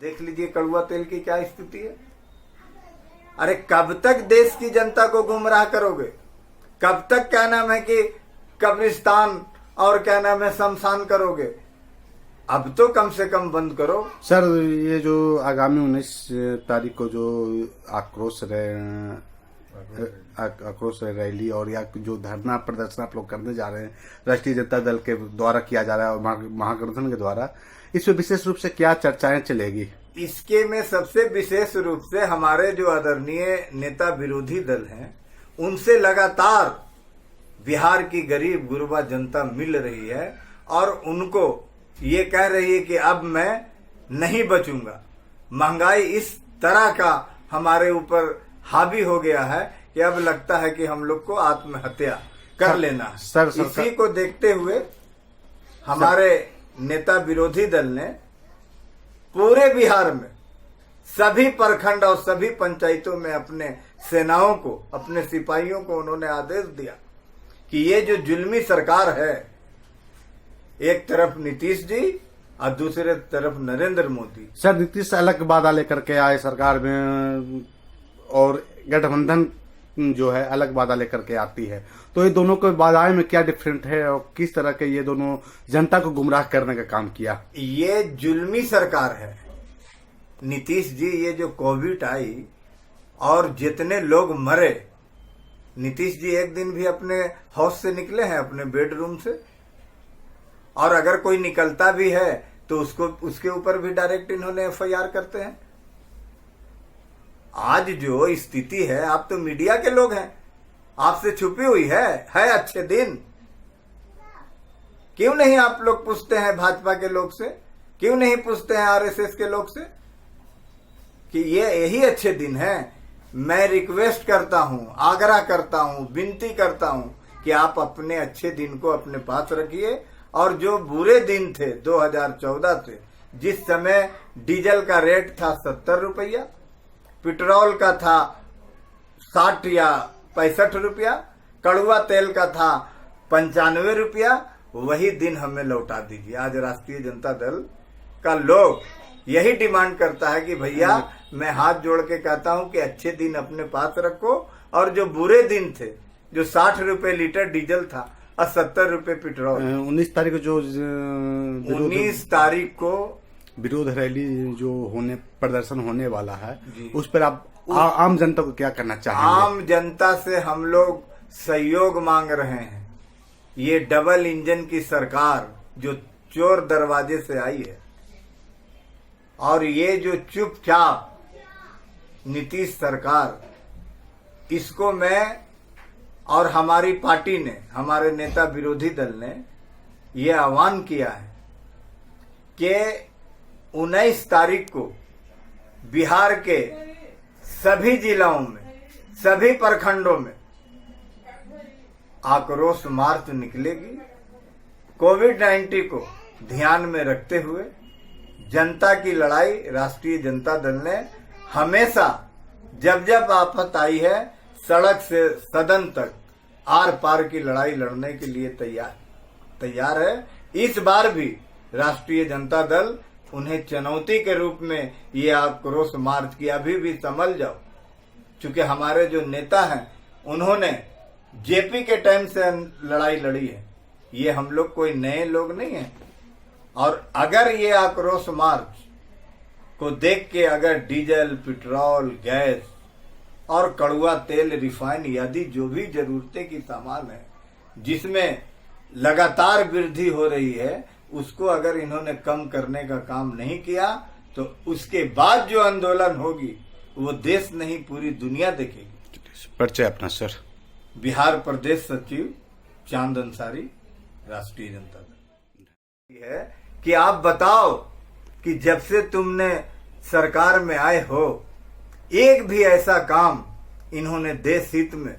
देख लीजिए कड़वा तेल की क्या स्थिति है। अरे कब तक देश की जनता को गुमराह करोगे? कब तक क्या नाम है कि कब्रिस्तान और क्या नाम है शमशान करोगे? अब तो कम से कम बंद करो। सर, ये जो आगामी 19 तारीख को जो आक्रोश रैली और या जो धरना प्रदर्शन आप लोग करने जा रहे हैं राष्ट्रीय जनता दल के द्वारा किया जा रहा है और महागठबंधन के द्वारा, इसमें विशेष रूप से क्या चर्चाएं चलेगी? इसके में सबसे विशेष रूप से हमारे जो आदरणीय नेता विरोधी दल हैं उनसे लगातार बिहार की गरीब गुरबा जनता मिल रही है और उनको ये कह रही है कि अब मैं नहीं बचूंगा। महंगाई इस तरह का हमारे ऊपर हावी हो गया है कि अब लगता है कि हम लोग को आत्महत्या कर लेना है। इसी को देखते हुए हमारे नेता विरोधी दल ने पूरे बिहार में सभी प्रखंड और सभी पंचायतों में अपने सेनाओं को, अपने सिपाहियों को उन्होंने आदेश दिया कि ये जो जुल्मी सरकार है, एक तरफ नीतीश जी और दूसरे तरफ नरेंद्र मोदी। सर, नीतीश अलग वादा लेकर के आए सरकार में और गठबंधन जो है अलग वादा लेकर के आती है, तो ये दोनों के वादाएं में क्या डिफरेंट है और किस तरह के ये दोनों जनता को गुमराह करने का काम किया? ये जुल्मी सरकार है। नीतीश जी, ये जो कोविड आई और जितने लोग मरे, नीतीश जी एक दिन भी अपने हाउस से निकले हैं, अपने बेडरूम से? और अगर कोई निकलता भी है तो उसके ऊपर भी डायरेक्ट इन्होंने एफआईआर करते हैं। आज जो स्थिति है, आप तो मीडिया के लोग हैं, आपसे छुपी हुई है अच्छे दिन। क्यों नहीं आप लोग पूछते हैं भाजपा के लोग से? क्यों नहीं पूछते हैं आरएसएस के लोग से कि ये यही अच्छे दिन है? मैं रिक्वेस्ट करता हूं, आग्रह करता हूं, विनती करता हूं कि आप अपने अच्छे दिन को अपने पास रखिए और जो बुरे दिन थे 2014 से, जिस समय डीजल का रेट था 70 रुपया, पेट्रोल का था 60 या 65 रुपया, कड़वा तेल का था 95 रुपया, वही दिन हमें लौटा दीजिए। आज राष्ट्रीय जनता दल का लोग यही डिमांड करता है कि भैया, मैं हाथ जोड़ के कहता हूं कि अच्छे दिन अपने पास रखो और जो बुरे दिन थे, जो 60 रुपए लीटर डीजल था और 70 रुपए पेट्रोल। 19 तारीख को जो 19 तारीख को विरोध रैली जो प्रदर्शन होने वाला है, उस पर आप आम जनता को क्या करना चाहेंगे? आम जनता से हम लोग सहयोग मांग रहे हैं। ये डबल इंजन की सरकार जो चोर दरवाजे से आई है और ये जो चुपचाप नीतीश सरकार, इसको मैं और हमारी पार्टी ने, हमारे नेता विरोधी दल ने ये आह्वान किया है कि 19 तारीख को बिहार के सभी जिलों में, सभी प्रखंडों में आक्रोश मार्च निकलेगी। कोविड-19 को ध्यान में रखते हुए जनता की लड़ाई राष्ट्रीय जनता दल ने हमेशा, जब जब आफत आई है, सड़क से सदन तक आर पार की लड़ाई लड़ने के लिए तैयार है। इस बार भी राष्ट्रीय जनता दल उन्हें चुनौती के रूप में ये आक्रोश मार्च की, अभी भी संभल जाओ, क्योंकि हमारे जो नेता हैं उन्होंने जेपी के टाइम से लड़ाई लड़ी है। ये हम लोग कोई नए लोग नहीं हैं। और अगर ये आक्रोश मार्च को देख के अगर डीजल, पेट्रोल, गैस और कड़वा तेल, रिफाइन आदि जो भी जरूरतें की सामान है जिसमें लगातार वृद्धि हो रही है, उसको अगर इन्होंने कम करने का काम नहीं किया तो उसके बाद जो आंदोलन होगी वो देश नहीं पूरी दुनिया देखेगी। परिचय अपना सर। बिहार प्रदेश सचिव चांद अंसारी, राष्ट्रीय जनता दल। है कि आप बताओ कि जब से तुमने सरकार में आए हो, एक भी ऐसा काम इन्होंने देश हित में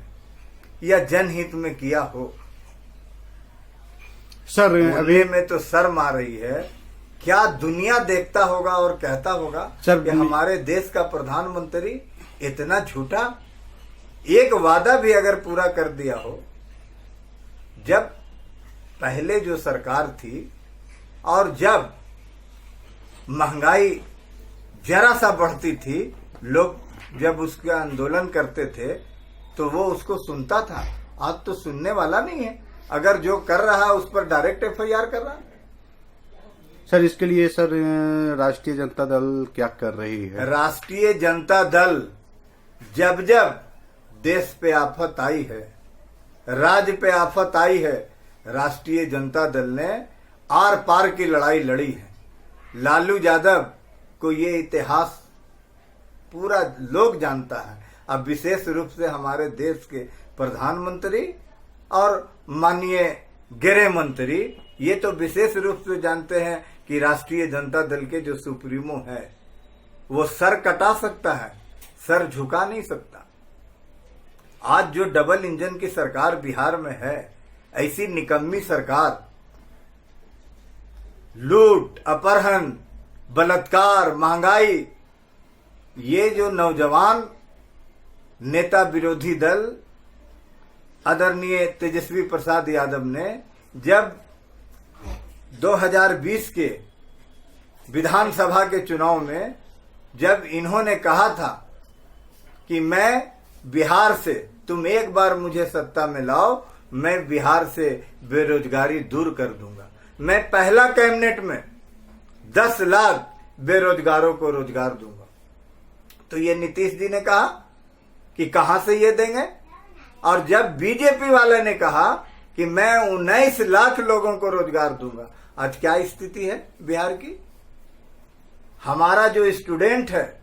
या जनहित में किया हो? सर, अभी में तो शर्म आ रही है। क्या दुनिया देखता होगा और कहता होगा कि हमारे देश का प्रधानमंत्री इतना झूठा? एक वादा भी अगर पूरा कर दिया हो, जब पहले जो सरकार थी और जब महंगाई जरा सा बढ़ती थी, लोग जब उसका आंदोलन करते थे तो वो उसको सुनता था। आज तो सुनने वाला नहीं है। अगर जो कर रहा है उस पर डायरेक्ट एफआईआर कर रहा है। सर इसके लिए सर राष्ट्रीय जनता दल क्या कर रही है? राष्ट्रीय जनता दल जब जब देश पे आफत आई है, राज्य पे आफत आई है, राष्ट्रीय जनता दल ने आर पार की लड़ाई लड़ी है। लालू यादव को ये इतिहास पूरा लोग जानता है। अब विशेष रूप से हमारे देश के प्रधानमंत्री और माननीय गृह मंत्री ये तो विशेष रूप से जानते हैं कि राष्ट्रीय जनता दल के जो सुप्रीमो है वो सर कटा सकता है, सर झुका नहीं सकता। आज जो डबल इंजन की सरकार बिहार में है, ऐसी निकम्मी सरकार, लूट, अपहरण, बलात्कार, महंगाई, ये जो नौजवान नेता विरोधी दल आदरणीय तेजस्वी प्रसाद यादव ने जब 2020 के विधानसभा के चुनाव में जब इन्होंने कहा था कि मैं बिहार से, तुम एक बार मुझे सत्ता में लाओ, मैं बिहार से बेरोजगारी दूर कर दूंगा, मैं पहला कैबिनेट में 10 लाख बेरोजगारों को रोजगार दूंगा, तो ये नीतीश जी ने कहा कि कहां से ये देंगे। और जब बीजेपी वाले ने कहा कि मैं 19 लाख लोगों को रोजगार दूंगा, आज क्या स्थिति है बिहार की। हमारा जो स्टूडेंट है,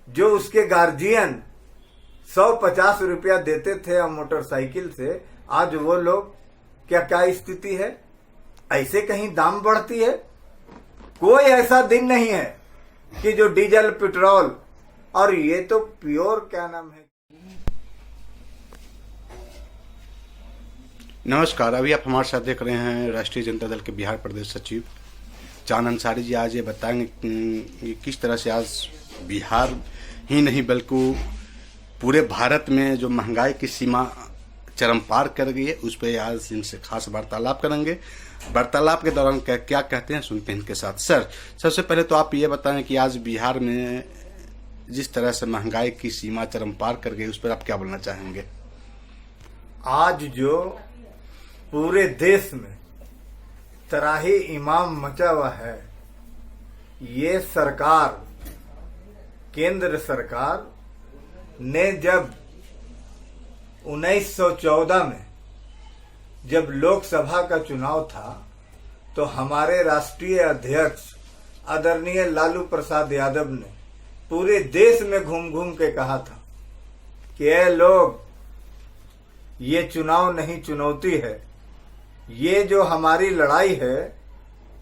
जो उसके गार्जियन 150 रुपया देते थे और मोटरसाइकिल से, आज वो लोग क्या स्थिति है। ऐसे कहीं दाम बढ़ती है? कोई ऐसा दिन नहीं है कि जो डीजल, पेट्रोल, और ये तो प्योर क्या नाम है। नमस्कार, अभी आप हमारे साथ देख रहे हैं राष्ट्रीय जनता दल के बिहार प्रदेश सचिव चांद अंसारी जी। आज ये बताएंगे कि किस तरह से आज बिहार ही नहीं बल्कि पूरे भारत में जो महंगाई की सीमा चरम पार कर गई है, उस पर आज इनसे खास वार्तालाप करेंगे। वार्तालाप के दौरान क्या कहते हैं सुनते हैं इनके साथ। सर, सबसे पहले तो आप ये बताएं कि आज बिहार में जिस तरह से महंगाई की सीमा चरम पार कर गई, उस पर आप क्या बोलना चाहेंगे? आज जो पूरे देश में तराही इमाम मचा हुआ है, ये सरकार, केंद्र सरकार ने जब 1914 में जब लोकसभा का चुनाव था तो हमारे राष्ट्रीय अध्यक्ष आदरणीय लालू प्रसाद यादव ने पूरे देश में घूम घूम के कहा था कि ये लोग, ये चुनाव नहीं चुनौती है, ये जो हमारी लड़ाई है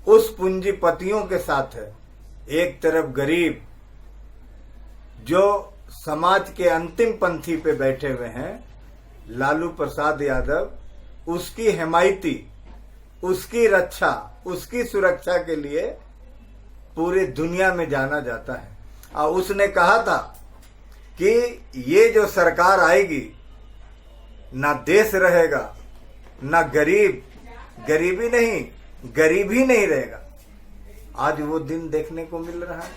उस पूंजीपतियों के साथ है। एक तरफ गरीब जो समाज के अंतिम पंथी पे बैठे हुए हैं, लालू प्रसाद यादव उसकी हिमायती, उसकी रक्षा, उसकी सुरक्षा के लिए पूरे दुनिया में जाना जाता है। और उसने कहा था कि ये जो सरकार आएगी, ना देश रहेगा, ना गरीबी नहीं, गरीब ही नहीं रहेगा। आज वो दिन देखने को मिल रहा है।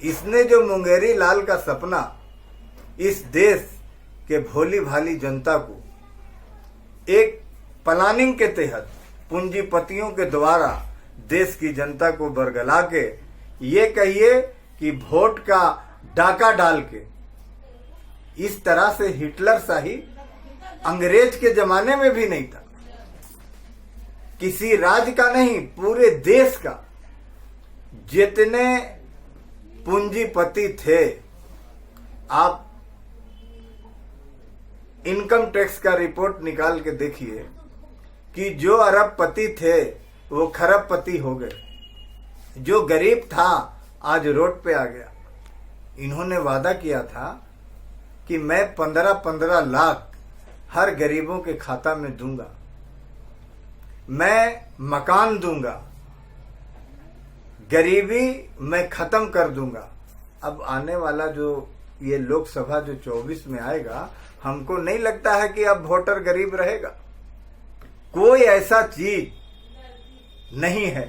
इसने जो मुंगेरी लाल का सपना इस देश के भोली भाली जनता को एक प्लानिंग के तहत पूंजीपतियों के द्वारा देश की जनता को बरगला के, ये कहिए कि वोट का डाका डाल के, इस तरह से हिटलर शाही अंग्रेज के जमाने में भी नहीं था। किसी राज्य का नहीं, पूरे देश का जितने पूंजीपति थे, आप इनकम टैक्स का रिपोर्ट निकाल के देखिए कि जो अरबपति थे वो खरबपति हो गए, जो गरीब था आज रोड पे आ गया। इन्होंने वादा किया था कि मैं 15-15 लाख हर गरीबों के खाता में दूंगा, मैं मकान दूंगा, गरीबी मैं खत्म कर दूंगा। अब आने वाला जो ये लोकसभा जो 24 में आएगा, हमको नहीं लगता है कि अब वोटर गरीब रहेगा। कोई ऐसा चीज नहीं है